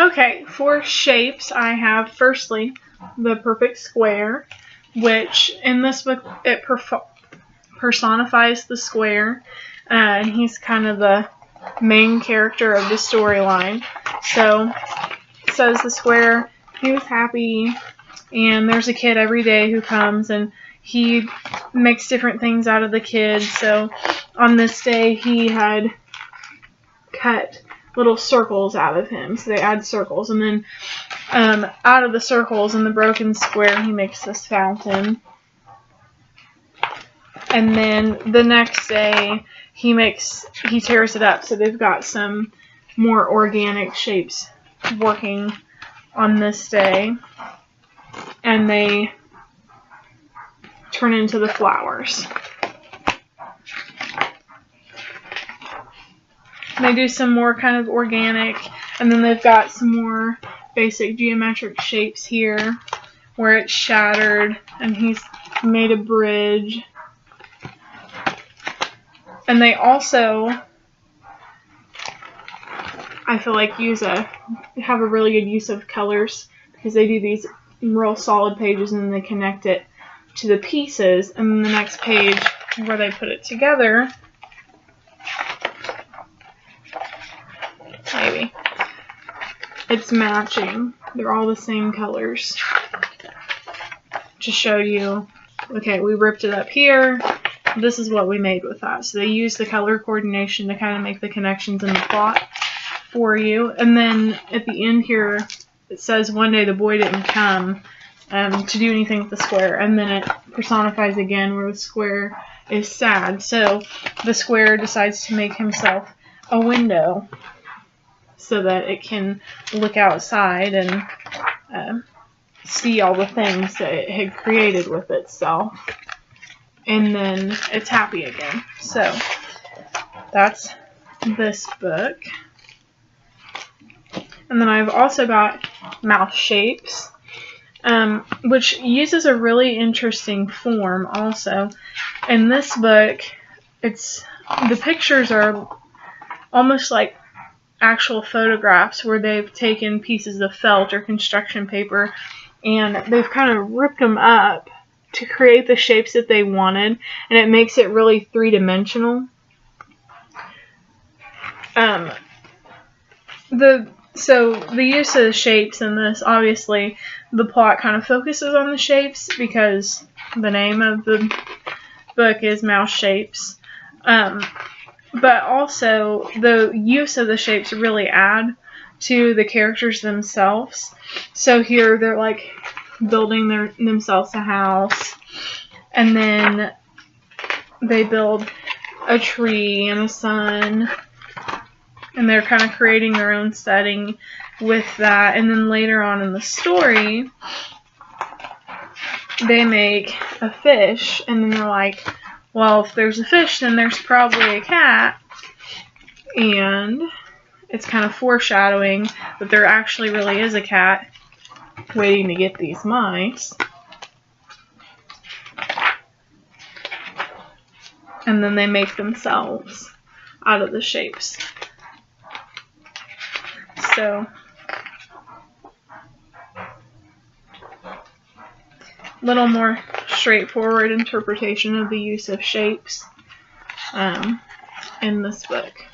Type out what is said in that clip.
Okay, for shapes, I have firstly the perfect square, which in this book it personifies the square, and he's kind of the main character of the storyline. So it says the square, he was happy, and there's a kid every day who comes and he makes different things out of the kid. So on this day he had cut little circles out of him, so they add circles, and then out of the circles in the broken square he makes this fountain. And then the next day he tears it up, so they've got some more organic shapes working on this day, and they turn into the flowers. They do some more kind of organic, and then they've got some more basic geometric shapes here where it's shattered and he's made a bridge. And they also, I feel like, have a really good use of colors, because they do these real solid pages and then they connect it to the pieces, and then the next page where they put it together, maybe, it's matching. They're all the same colors to show you, okay, we ripped it up here, this is what we made with that. So they use the color coordination to kind of make the connections in the plot for you. And then at the end here it says one day the boy didn't come to do anything with the square, and then it personifies again where the square is sad. So the square decides to make himself a window so that it can look outside and see all the things that it had created with itself. And then it's happy again. So that's this book. And then I've also got Mouth Shapes, which uses a really interesting form also. In this book, the pictures are almost like actual photographs where they've taken pieces of felt or construction paper and they've kind of ripped them up to create the shapes that they wanted, and it makes it really three-dimensional. So the use of the shapes in this, obviously, the plot kind of focuses on the shapes because the name of the book is Mouth Shapes. But also, the use of the shapes really add to the characters themselves. So here they're like building themselves a house, and then they build a tree and a sun, and they're kind of creating their own setting with that. And then later on in the story they make a fish, and then they're like, well, if there's a fish then there's probably a cat, and it's kind of foreshadowing that there actually really is a cat waiting to get these mice. And then they make themselves out of the shapes. So a little more straightforward interpretation of the use of shapes in this book.